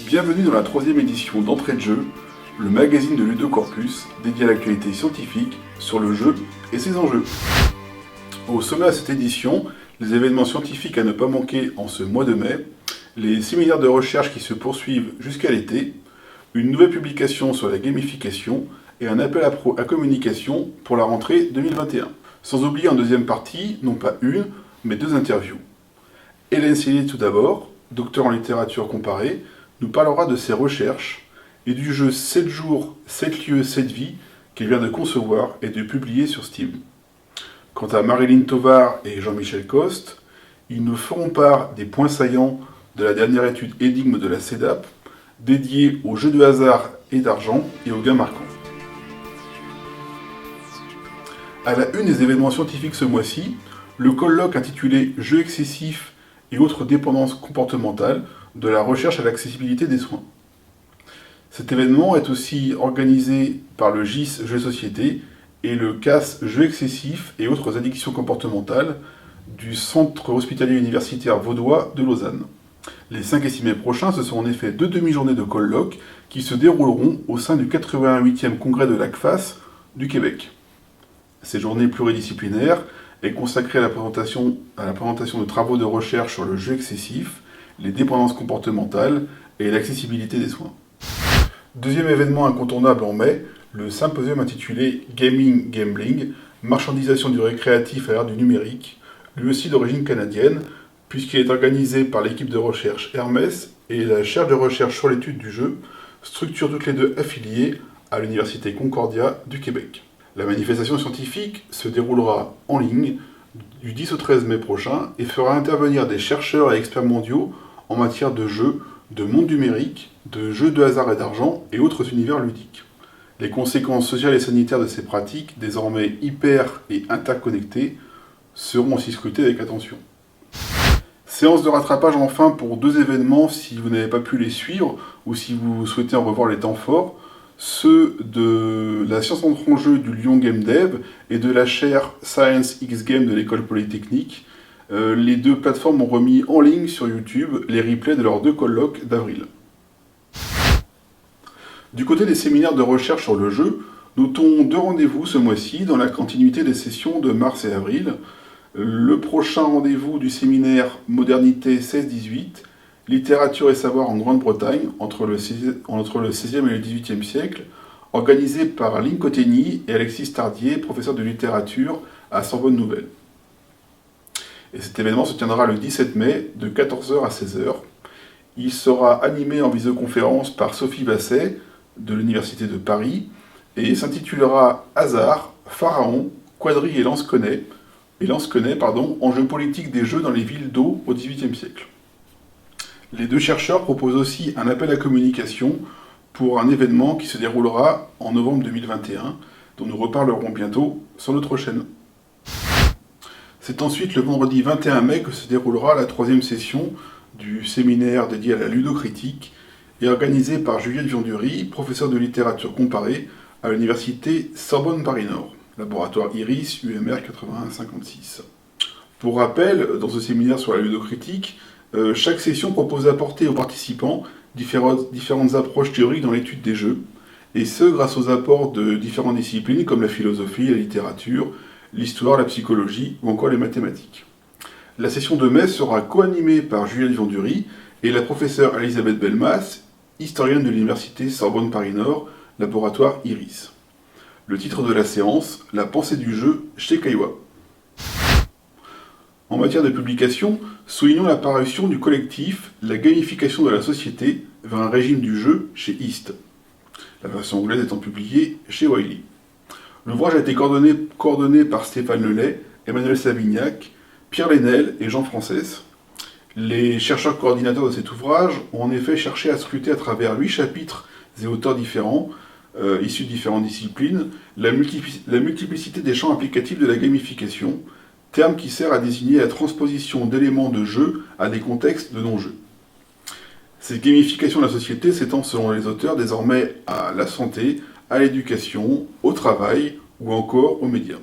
Bienvenue dans la 3e édition d'Entrée de jeu, le magazine de Ludocorpus dédié à l'actualité scientifique sur le jeu et ses enjeux. Au sommet de cette édition, les événements scientifiques à ne pas manquer en ce mois de mai, les séminaires de recherche qui se poursuivent jusqu'à l'été, une nouvelle publication sur la gamification et un appel à communication pour la rentrée 2021. Sans oublier en deuxième partie, non pas une, mais 2 interviews. Hélène Célier tout d'abord, docteur en littérature comparée, nous parlera de ses recherches et du jeu 7 jours, 7 lieux, 7 vies qu'elle vient de concevoir et de publier sur Steam. Quant à Marilyn Tovar et Jean-Michel Coste, ils nous feront part des points saillants de la dernière étude énigme de la CEDAP, dédiée aux jeux de hasard et d'argent et aux gains marquants. À la une des événements scientifiques ce mois-ci, le colloque intitulé « Jeux excessifs et autres dépendances comportementales » de la recherche à l'accessibilité des soins. Cet événement est aussi organisé par le GIS Jeux Société et le CAS Jeux excessifs et autres addictions comportementales du Centre hospitalier universitaire vaudois de Lausanne. Les 5 et 6 mai prochains, ce sont en effet 2 demi-journées de colloques qui se dérouleront au sein du 88e congrès de l'ACFAS du Québec. Ces journées pluridisciplinaires est consacrée à la présentation de travaux de recherche sur le jeu excessif, les dépendances comportementales et l'accessibilité des soins. Deuxième événement incontournable en mai, le symposium intitulé Gaming Gambling, marchandisation du récréatif à l'ère du numérique, lui aussi d'origine canadienne, puisqu'il est organisé par l'équipe de recherche Hermès et la chaire de recherche sur l'étude du jeu, structure toutes les deux affiliées à l'Université Concordia du Québec. La manifestation scientifique se déroulera en ligne du 10 au 13 mai prochain et fera intervenir des chercheurs et experts mondiaux en matière de jeux, de monde numérique, de jeux de hasard et d'argent et autres univers ludiques. Les conséquences sociales et sanitaires de ces pratiques, désormais hyper et interconnectées, seront aussi scrutées avec attention. Séance de rattrapage enfin pour 2 événements si vous n'avez pas pu les suivre ou si vous souhaitez en revoir les temps forts, ceux de la science entre en jeu du Lyon Game Dev et de la chaire Science X Game de l'école polytechnique. Les 2 plateformes ont remis en ligne sur YouTube les replays de leurs 2 colloques d'avril. Du côté des séminaires de recherche sur le jeu, notons 2 rendez-vous ce mois-ci dans la continuité des sessions de mars et avril. Le prochain rendez-vous du séminaire Modernité 16-18, Littérature et savoir en Grande-Bretagne entre le 16e et le 18e siècle, organisé par Lynn Cottigny et Alexis Tardier, professeur de littérature à Sorbonne Nouvelle. Et cet événement se tiendra le 17 mai de 14h à 16h. Il sera animé en visioconférence par Sophie Basset de l'Université de Paris et s'intitulera Hasard, Pharaon, Quadrille et Lansquenet, enjeux politiques des jeux dans les villes d'eau au XVIIIe siècle. Les 2 chercheurs proposent aussi un appel à communication pour un événement qui se déroulera en novembre 2021, dont nous reparlerons bientôt sur notre chaîne. C'est ensuite le vendredi 21 mai que se déroulera la 3e session du séminaire dédié à la ludocritique et organisé par Juliette Viandury, professeure de littérature comparée à l'université Sorbonne Paris-Nord, laboratoire IRIS UMR 8156. Pour rappel, dans ce séminaire sur la ludocritique, chaque session propose d'apporter aux participants différentes approches théoriques dans l'étude des jeux, et ce grâce aux apports de différentes disciplines comme la philosophie, la littérature, l'histoire, la psychologie ou encore les mathématiques. La session de mai sera co-animée par Juliette Viandury et la professeure Elisabeth Belmas, historienne de l'université Sorbonne Paris-Nord, laboratoire IRIS. Le titre de la séance, La pensée du jeu chez Kaiwa. En matière de publication, soulignons la parution du collectif La gamification de la société vers un régime du jeu chez East, la version anglaise étant publiée chez Wiley. L'ouvrage a été coordonné par Stéphane Lelay, Emmanuel Savignac, Pierre Lénel et Jean Frances. Les chercheurs coordinateurs de cet ouvrage ont en effet cherché à scruter à travers 8 chapitres et auteurs différents, issus de différentes disciplines, la multiplicité des champs applicatifs de la gamification, terme qui sert à désigner la transposition d'éléments de jeu à des contextes de non-jeu. Cette gamification de la société s'étend selon les auteurs désormais à la santé, à l'éducation, au travail ou encore aux médias.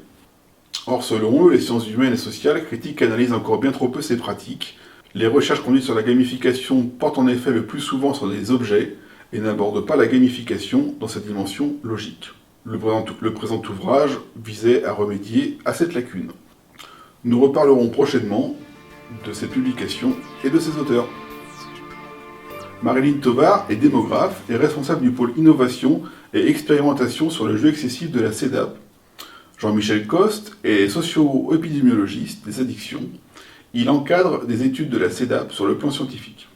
Or, selon eux, les sciences humaines et sociales critiquent et analysent encore bien trop peu ces pratiques. Les recherches conduites sur la gamification portent en effet le plus souvent sur des objets et n'abordent pas la gamification dans sa dimension logique. Le présent ouvrage visait à remédier à cette lacune. Nous reparlerons prochainement de cette publication et de ses auteurs. Marilyn Tovar est démographe et responsable du pôle innovation et expérimentation sur le jeu excessif de la CEDAP. Jean-Michel Coste est socio-épidémiologiste des addictions. Il encadre des études de la CEDAP sur le plan scientifique.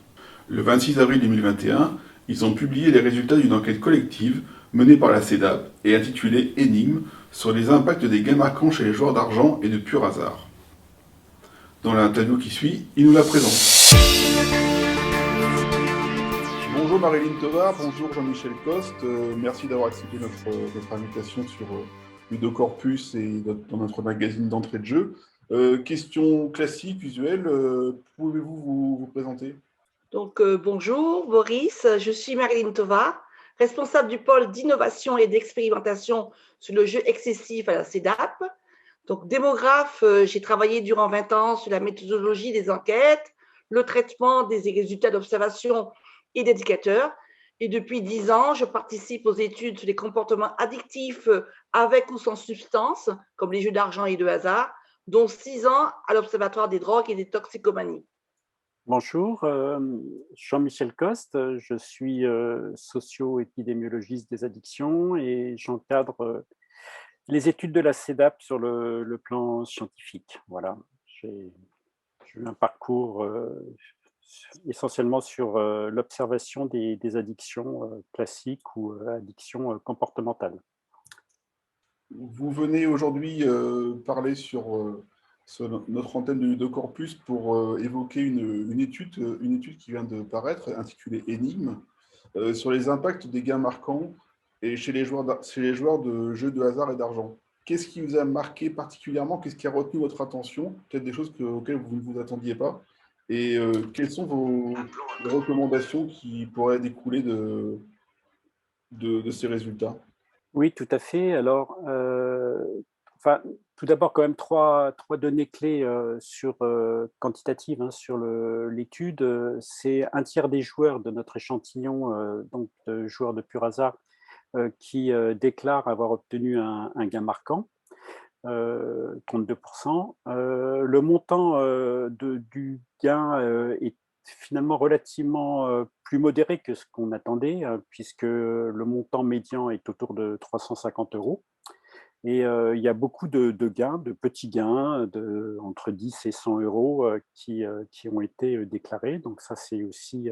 Le 26 avril 2021, ils ont publié les résultats d'une enquête collective menée par la CEDAP et intitulée Énigme sur les impacts des gains marquants chez les joueurs d'argent et de pur hasard. Dans l'interview qui suit, il nous la présente. Bonjour Marilyn Tovar, bonjour Jean-Michel Coste, merci d'avoir accepté notre invitation sur Ludocorpus et dans notre magazine d'entrée de jeu. Question classique, usuelle, pouvez-vous vous présenter? Donc, bonjour Boris, je suis Marilyn Tovar, responsable du pôle d'innovation et d'expérimentation sur le jeu excessif à la CEDAP. Donc, démographe, j'ai travaillé durant 20 ans sur la méthodologie des enquêtes, le traitement des résultats d'observation et d'indicateurs. Et depuis 10 ans, je participe aux études sur les comportements addictifs avec ou sans substance, comme les jeux d'argent et de hasard, dont 6 ans à l'Observatoire des drogues et des toxicomanies. Bonjour, Jean-Michel Coste, je suis socio-épidémiologiste des addictions et j'encadre les études de la CEDAP sur le plan scientifique. Voilà, j'ai eu un parcours essentiellement sur l'observation des addictions classiques ou addictions comportementales. Vous venez aujourd'hui parler sur notre antenne de Ludocorpus pour évoquer une étude qui vient de paraître, intitulée Énigme, sur les impacts des gains marquants et chez les joueurs de jeux de hasard et d'argent. Qu'est-ce qui vous a marqué particulièrement? Qu'est-ce qui a retenu votre attention? Peut-être des choses auxquelles vous ne vous attendiez pas. Et quelles sont vos recommandations qui pourraient découler de ces résultats? Oui, tout à fait. Alors, tout d'abord, quand même, trois données clés quantitatives sur l'étude. C'est un tiers des joueurs de notre échantillon, donc de joueurs de pur hasard, qui déclarent avoir obtenu un gain marquant, 32%. Le montant du gain est finalement relativement plus modéré que ce qu'on attendait, puisque le montant médian est autour de 350 €. Et il y a beaucoup de gains, de petits gains entre 10 et 100 € qui ont été déclarés. Donc ça, c'est aussi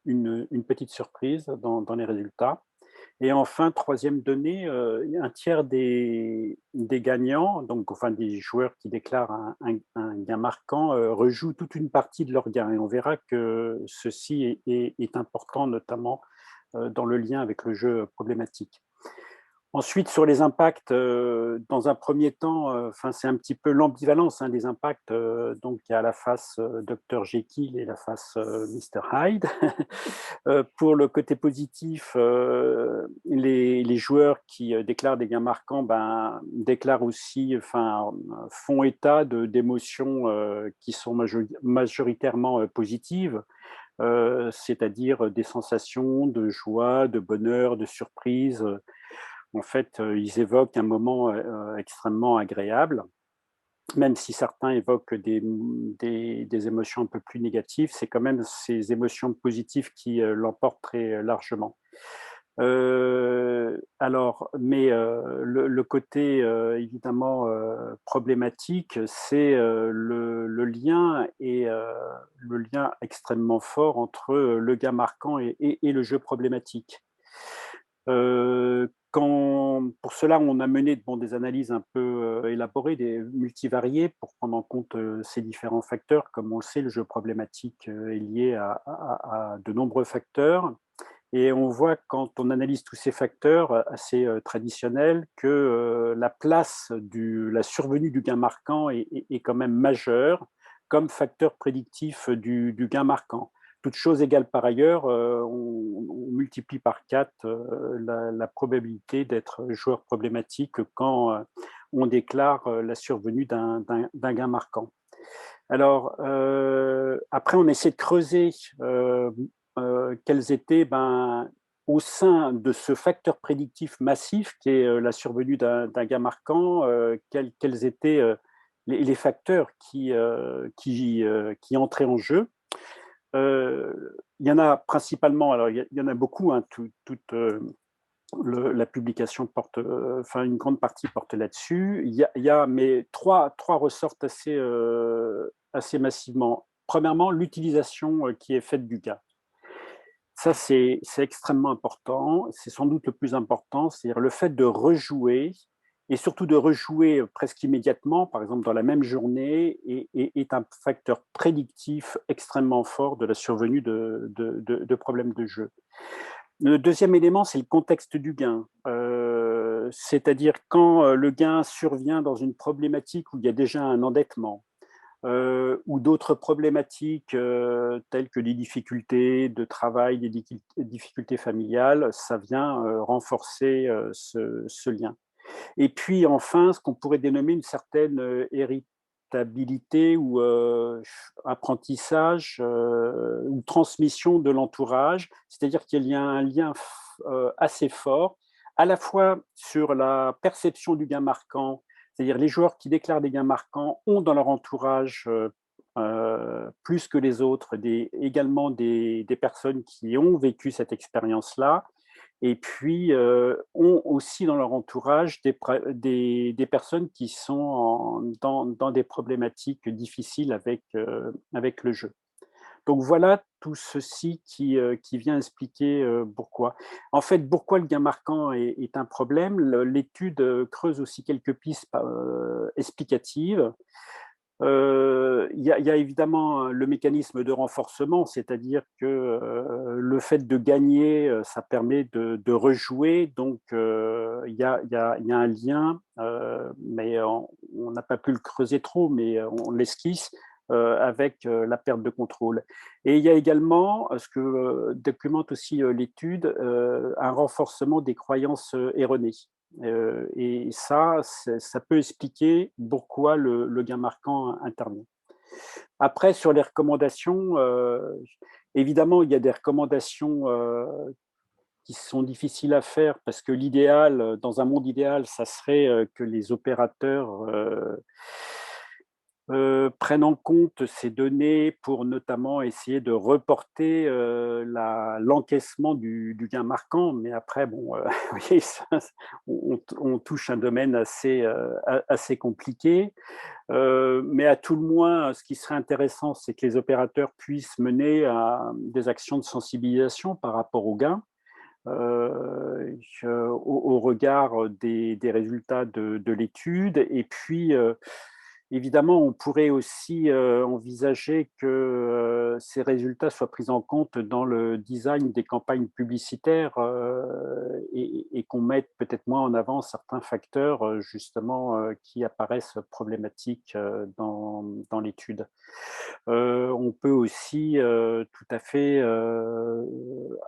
une petite surprise dans les résultats. Et enfin, troisième donnée, un tiers des gagnants, donc enfin des joueurs qui déclarent un gain marquant, rejouent toute une partie de leur gain. Et on verra que ceci est important, notamment dans le lien avec le jeu problématique. Ensuite, sur les impacts, dans un premier temps, c'est un petit peu l'ambivalence des impacts. Donc, il y a la face Dr Jekyll et la face Mr Hyde. Pour le côté positif, les joueurs qui déclarent des gains marquants, déclarent aussi, font état d'émotions qui sont majoritairement positives. C'est-à-dire des sensations de joie, de bonheur, de surprise. En fait, ils évoquent un moment extrêmement agréable, même si certains évoquent des émotions un peu plus négatives, c'est quand même ces émotions positives qui l'emportent très largement. Le côté évidemment problématique, c'est le lien le lien extrêmement fort entre le gain marquant et le jeu problématique. Pour cela, on a mené des analyses un peu élaborées, des multivariées, pour prendre en compte ces différents facteurs. Comme on le sait, le jeu problématique est lié à de nombreux facteurs. Et on voit, quand on analyse tous ces facteurs assez traditionnels, que la place de la survenue du gain marquant est quand même majeure comme facteur prédictif du gain marquant. Toute chose égale par ailleurs, on multiplie par 4 la probabilité d'être joueur problématique quand on déclare la survenue d'un gain marquant. Alors, après, on essaie de creuser quels étaient, au sein de ce facteur prédictif massif qui est la survenue d'un gain marquant, quels étaient les facteurs qui entraient en jeu. Il y en a principalement, alors il y en a beaucoup, hein, la publication porte, une grande partie porte là-dessus. Il y a mais trois ressortent assez massivement. Premièrement, l'utilisation qui est faite du gain. Ça, c'est extrêmement important. C'est sans doute le plus important, c'est-à-dire le fait de rejouer, et surtout de rejouer presque immédiatement, par exemple dans la même journée, est un facteur prédictif extrêmement fort de la survenue de problèmes de jeu. Le deuxième élément, c'est le contexte du gain. C'est-à-dire quand le gain survient dans une problématique où il y a déjà un endettement, ou d'autres problématiques telles que les difficultés de travail, les difficultés familiales, ça vient renforcer ce lien. Et puis enfin, ce qu'on pourrait dénommer une certaine héritabilité ou apprentissage ou transmission de l'entourage, c'est-à-dire qu'il y a un lien assez fort, à la fois sur la perception du gain marquant, c'est-à-dire les joueurs qui déclarent des gains marquants ont dans leur entourage plus que les autres également des personnes qui ont vécu cette expérience-là, et puis ont aussi dans leur entourage des personnes qui sont dans des problématiques difficiles avec le jeu. Donc voilà tout ceci qui vient expliquer pourquoi. En fait, pourquoi le gain marquant est un problème. L'étude creuse aussi quelques pistes explicatives. Il y a évidemment le mécanisme de renforcement, c'est-à-dire que le fait de gagner, ça permet de rejouer. Donc, il y a un lien, mais on n'a pas pu le creuser trop, mais on l'esquisse avec la perte de contrôle. Et il y a également, ce que documente aussi l'étude, un renforcement des croyances erronées. Et ça peut expliquer pourquoi le gain marquant intervient. Après, sur les recommandations, évidemment, il y a des recommandations qui sont difficiles à faire, parce que l'idéal, dans un monde idéal, ça serait que les opérateurs prennent en compte ces données pour notamment essayer de reporter l'encaissement du gain marquant. Mais après, bon, vous voyez, on touche un domaine assez compliqué. Mais à tout le moins, ce qui serait intéressant, c'est que les opérateurs puissent mener des actions de sensibilisation par rapport au gain, au regard des résultats de l'étude. Et puis, évidemment, on pourrait aussi envisager que ces résultats soient pris en compte dans le design des campagnes publicitaires et qu'on mette peut-être moins en avant certains facteurs justement qui apparaissent problématiques dans l'étude. On peut aussi tout à fait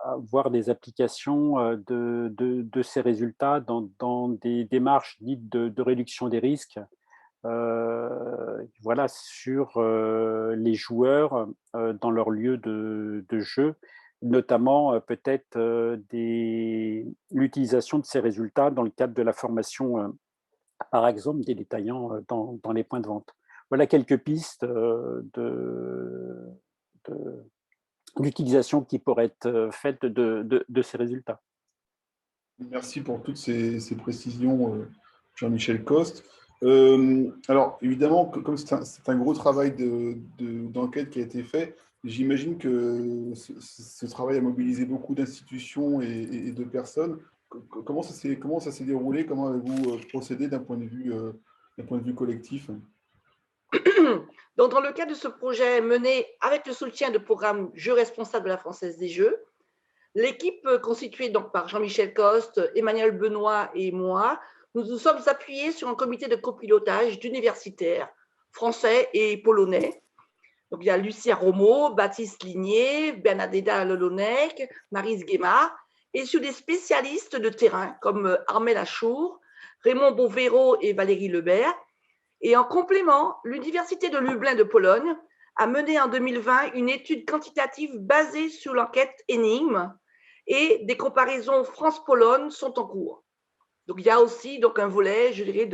avoir des applications de ces résultats dans des démarches dites de réduction des risques. Voilà, sur les joueurs dans leur lieu de jeu, notamment peut-être l'utilisation de ces résultats dans le cadre de la formation, par exemple, des détaillants dans les points de vente. Voilà quelques pistes d'utilisation qui pourraient être faites de ces résultats. Merci pour toutes ces précisions, Jean-Michel Coste. Alors, évidemment, comme c'est un gros travail d'enquête qui a été fait, j'imagine que ce travail a mobilisé beaucoup d'institutions et de personnes. comment ça s'est déroulé? Comment avez-vous procédé d'un point de vue collectif? Donc, dans le cadre de ce projet mené avec le soutien du programme Jeux responsables de la Française des Jeux, l'équipe constituée donc par Jean-Michel Coste, Emmanuel Benoît et moi, nous nous sommes appuyés sur un comité de copilotage d'universitaires français et polonais. Donc, il y a Lucia Romo, Baptiste Ligné, Bernadetta Lelonec, Maryse Guémard, et sur des spécialistes de terrain comme Armel Achour, Raymond Bonvéro et Valérie Lebert. Et en complément, l'Université de Lublin de Pologne a mené en 2020 une étude quantitative basée sur l'enquête Énigme et des comparaisons France-Pologne sont en cours. Donc, il y a aussi donc, un volet, je dirais,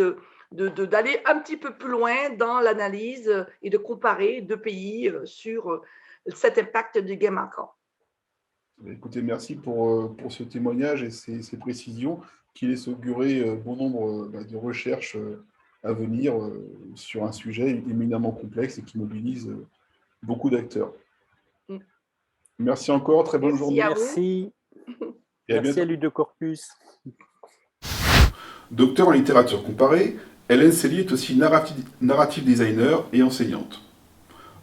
d'aller un petit peu plus loin dans l'analyse et de comparer deux pays sur cet impact du game marquant. Écoutez, merci pour ce témoignage et ces précisions qui laissent augurer bon nombre de recherches à venir sur un sujet éminemment complexe et qui mobilise beaucoup d'acteurs. Mm. Merci encore, très bonne Merci journée. à vous. Merci. Et à Merci à bientôt. Ludocorpus. Docteur en littérature comparée, Hélène Cellier est aussi narrative designer et enseignante.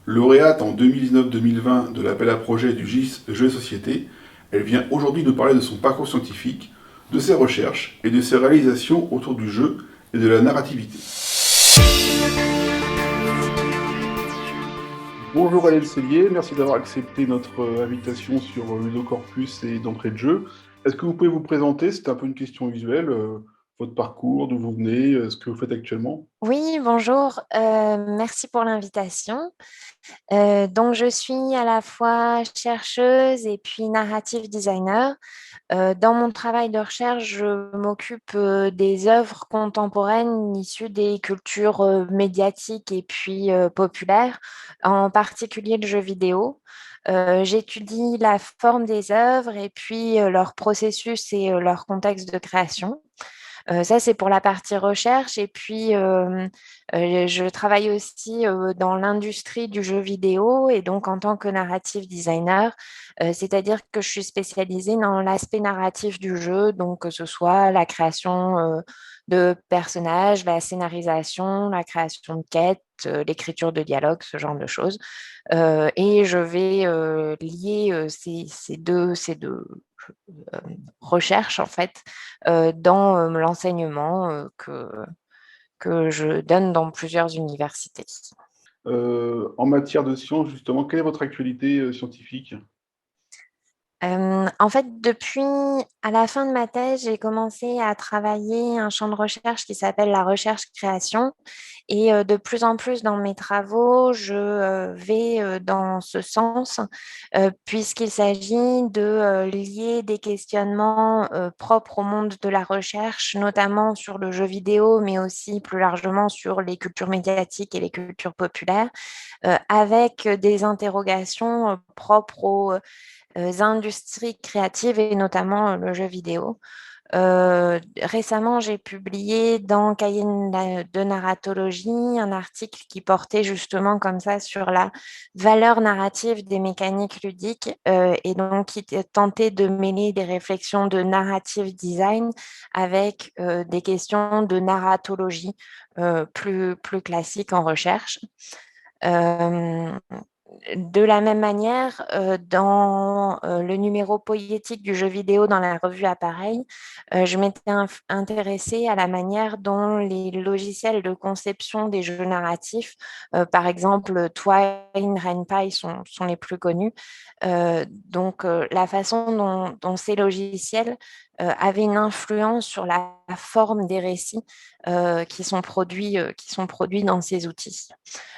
Lauréate en 2019-2020 de l'appel à projet du GIS Jeux et Société, elle vient aujourd'hui nous parler de son parcours scientifique, de ses recherches et de ses réalisations autour du jeu et de la narrativité. Bonjour Hélène Cellier, merci d'avoir accepté notre invitation sur Ludocorpus et d'entrée de jeu. Est-ce que vous pouvez vous présenter? C'est un peu une question visuelle, votre parcours, d'où vous venez, ce que vous faites actuellement. Oui, bonjour. Merci pour l'invitation. Donc, je suis à la fois chercheuse et puis narrative designer. Dans mon travail de recherche, je m'occupe des œuvres contemporaines issues des cultures médiatiques et puis populaires, en particulier le jeu vidéo. J'étudie la forme des œuvres et puis leur processus et leur contexte de création. Ça, c'est pour la partie recherche. Et puis, je travaille aussi dans l'industrie du jeu vidéo et donc en tant que narrative designer, c'est-à-dire que je suis spécialisée dans l'aspect narratif du jeu, donc que ce soit la création de personnages, la scénarisation, la création de quêtes, l'écriture de dialogues, ce genre de choses. Et je vais lier ces deux recherches, en fait, dans l'enseignement que je donne dans plusieurs universités. En matière de sciences, justement, quelle est votre actualité scientifique? En fait, depuis à la fin de ma thèse, j'ai commencé à travailler un champ de recherche qui s'appelle la recherche-création. Et de plus en plus dans mes travaux, je vais dans ce sens, puisqu'il s'agit de lier des questionnements propres au monde de la recherche, notamment sur le jeu vidéo, mais aussi plus largement sur les cultures médiatiques et les cultures populaires, avec des interrogations propres aux industries créatives et notamment le jeu vidéo. Récemment, j'ai publié dans Cahiers de narratologie un article qui portait justement comme ça sur la valeur narrative des mécaniques ludiques et donc qui tentait de mêler des réflexions de narrative design avec des questions de narratologie plus classiques en recherche. De la même manière, dans le numéro poétique du jeu vidéo dans la revue Appareil, je m'étais intéressée à la manière dont les logiciels de conception des jeux narratifs, par exemple Twine, RenPy sont les plus connus. Donc, la façon dont ces logiciels avaient une influence sur la forme des récits qui sont produits dans ces outils.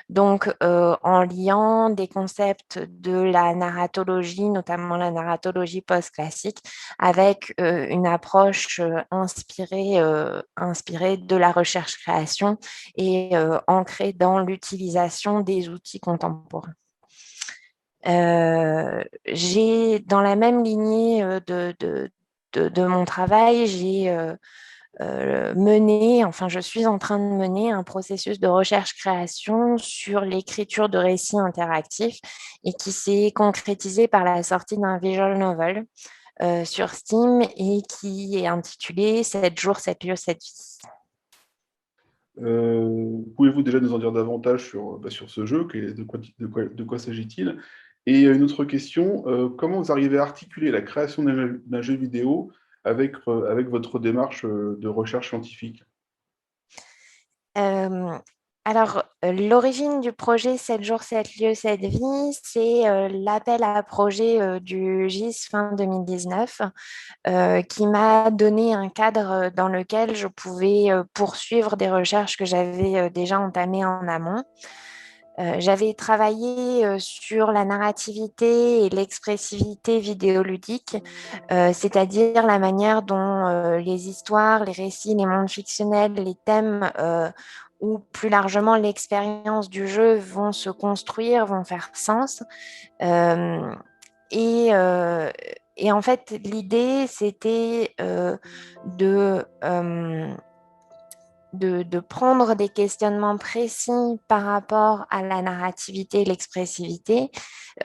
Donc, en liant des concepts de la narratologie, notamment la narratologie post-classique, avec une approche inspirée de la recherche-création et ancrée dans l'utilisation des outils contemporains. Dans la même lignée de mon travail, je suis en train de mener un processus de recherche-création sur l'écriture de récits interactifs et qui s'est concrétisé par la sortie d'un visual novel sur Steam et qui est intitulé 7 jours, 7 lieux, 7 vies. Pouvez-vous déjà nous en dire davantage sur ce jeu? De quoi s'agit-il? Et une autre question, comment vous arrivez à articuler la création d'un jeu vidéo avec votre démarche de recherche scientifique? Euh, L'origine du projet 7 jours, 7 lieux, 7 vies, c'est l'appel à projet du GIS fin 2019 qui m'a donné un cadre dans lequel je pouvais poursuivre des recherches que j'avais déjà entamées en amont. J'avais travaillé sur la narrativité et l'expressivité vidéoludique, c'est-à-dire la manière dont les histoires, les récits, les mondes fictionnels, les thèmes ou plus largement l'expérience du jeu vont se construire, vont faire sens. Euh, et, euh, et en fait, l'idée, c'était de prendre des questionnements précis par rapport à la narrativité et l'expressivité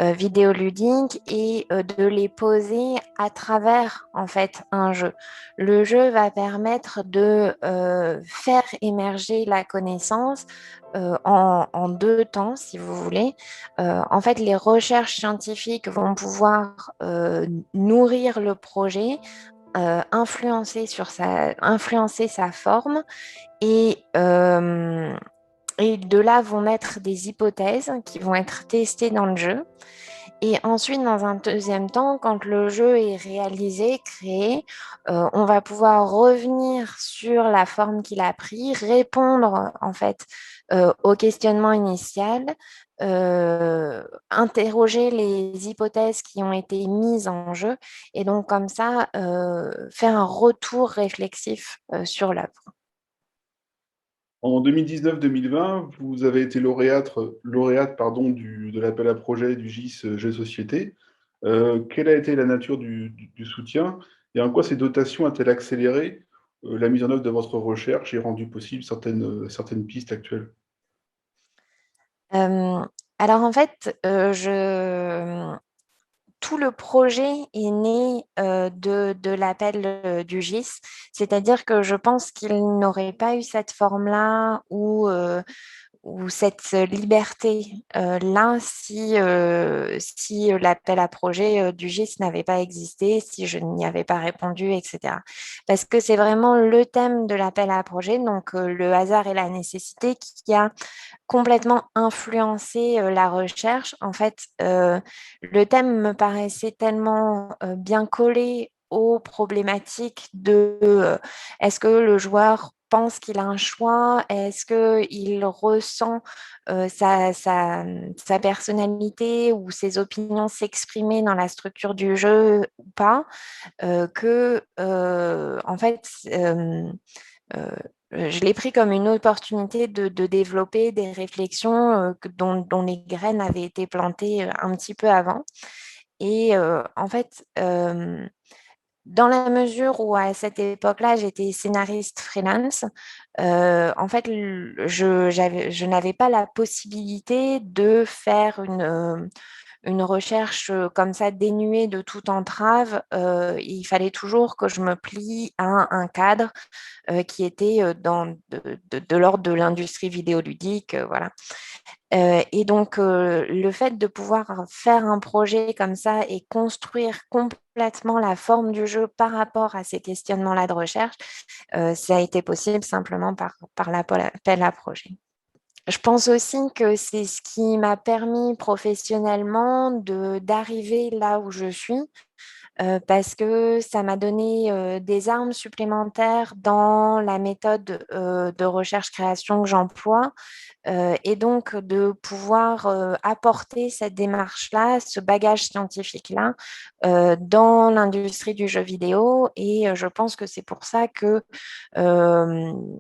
vidéoludique et de les poser à travers en fait un jeu. Le jeu va permettre de faire émerger la connaissance en deux temps, si vous voulez. En fait, les recherches scientifiques vont pouvoir nourrir le projet, influencer sa forme et de là vont naître des hypothèses qui vont être testées dans le jeu. Et ensuite, dans un deuxième temps, quand le jeu est réalisé, créé, on va pouvoir revenir sur la forme qu'il a pris, répondre en fait au questionnement initial, interroger les hypothèses qui ont été mises en jeu, et donc comme ça, faire un retour réflexif sur l'œuvre. En 2019-2020, vous avez été lauréate pardon, de l'appel à projet du GIS Jeux de Société. Quelle a été la nature du soutien et en quoi ces dotations ont-elles accéléré la mise en œuvre de votre recherche et rendu possible certaines pistes actuelles? Euh, alors en fait, tout le projet est né de l'appel du GIS, c'est-à-dire que je pense qu'il n'aurait pas eu cette forme-là ou cette liberté là si l'appel à projet du GIS n'avait pas existé, si je n'y avais pas répondu, etc. Parce que c'est vraiment le thème de l'appel à projet, donc le hasard et la nécessité qui a complètement influencé la recherche. En fait, le thème me paraissait tellement bien collé aux problématiques de est-ce que le joueur pense qu'il a un choix? Est-ce qu'il ressent sa personnalité ou ses opinions s'exprimer dans la structure du jeu ou pas? En fait, euh, je l'ai pris comme une opportunité de développer des réflexions dont les graines avaient été plantées un petit peu avant. Et en fait, dans la mesure où à cette époque-là, j'étais scénariste freelance, en fait, je n'avais pas la possibilité de faire une recherche comme ça dénuée de toute entrave. Il fallait toujours que je me plie à un cadre qui était de l'ordre de l'industrie vidéoludique. Voilà. Et donc, le fait de pouvoir faire un projet comme ça et construire complètement la forme du jeu par rapport à ces questionnements-là de recherche, ça a été possible simplement par l'appel à projet. Je pense aussi que c'est ce qui m'a permis professionnellement d'arriver là où je suis, parce que ça m'a donné des armes supplémentaires dans la méthode de recherche-création que j'emploie, et donc de pouvoir apporter cette démarche-là, ce bagage scientifique-là, dans l'industrie du jeu vidéo. Et je pense que c'est pour ça que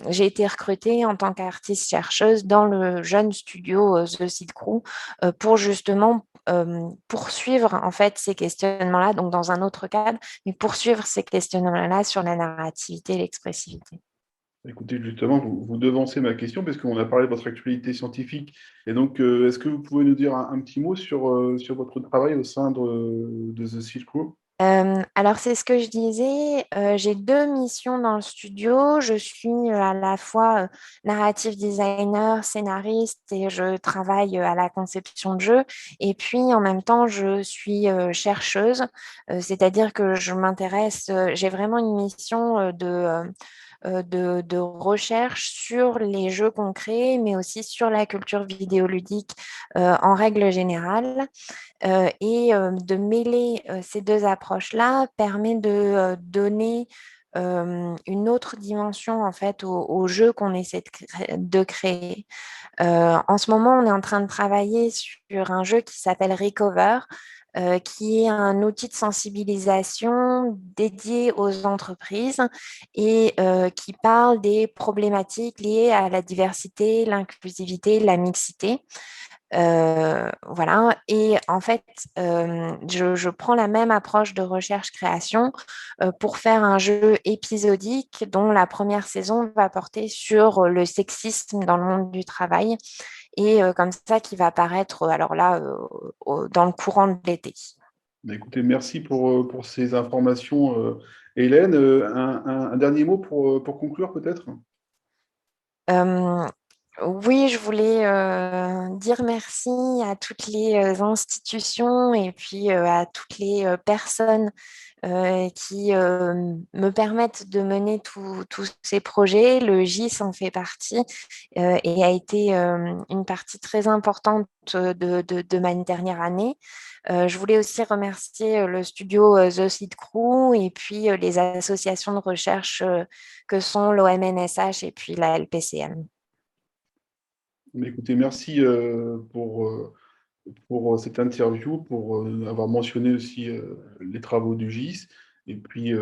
j'ai été recrutée en tant qu'artiste-chercheuse dans le jeune studio The Seed Crew pour justement poursuivre en fait ces questionnements-là, donc dans un autre cadre, mais poursuivre ces questionnements-là sur la narrativité et l'expressivité. Écoutez, justement, vous devancez ma question parce qu'on a parlé de votre actualité scientifique. Et donc, est-ce que vous pouvez nous dire un petit mot sur votre travail au sein de The Silk Room? Alors, c'est ce que je disais. J'ai deux missions dans le studio. Je suis à la fois narrative designer, scénariste et je travaille à la conception de jeux. Et puis, en même temps, je suis chercheuse, c'est-à-dire que je m'intéresse, j'ai vraiment une mission de recherche sur les jeux qu'on crée, mais aussi sur la culture vidéoludique en règle générale. Et de mêler ces deux approches-là permet de donner une autre dimension en fait au jeu qu'on essaie de créer. En ce moment, on est en train de travailler sur un jeu qui s'appelle Recover, qui est un outil de sensibilisation dédié aux entreprises et qui parle des problématiques liées à la diversité, l'inclusivité, la mixité. Voilà. Et en fait, je prends la même approche de recherche-création pour faire un jeu épisodique dont la première saison va porter sur le sexisme dans le monde du travail et comme ça qui va paraître alors là dans le courant de l'été. Bah, écoutez, merci pour ces informations, Hélène. Un dernier mot pour conclure, peut-être? Euh, Oui, je voulais dire merci à toutes les institutions et puis à toutes les personnes qui me permettent de mener tous ces projets. Le GIS en fait partie et a été une partie très importante de ma dernière année. Je voulais aussi remercier le studio The Seed Crew et puis les associations de recherche que sont l'OMNSH et puis la LPCM. Mais écoutez, merci pour cette interview, pour avoir mentionné aussi les travaux du GIS. Et puis,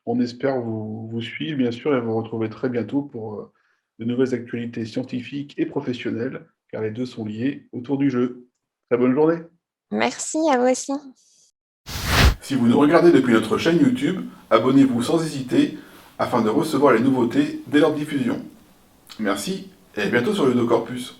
on espère vous suivre, bien sûr, et vous retrouver très bientôt pour de nouvelles actualités scientifiques et professionnelles, car les deux sont liés autour du jeu. Très bonne journée. Merci à vous aussi. Si vous nous regardez depuis notre chaîne YouTube, abonnez-vous sans hésiter afin de recevoir les nouveautés dès leur diffusion. Merci et à bientôt sur Ludocorpus.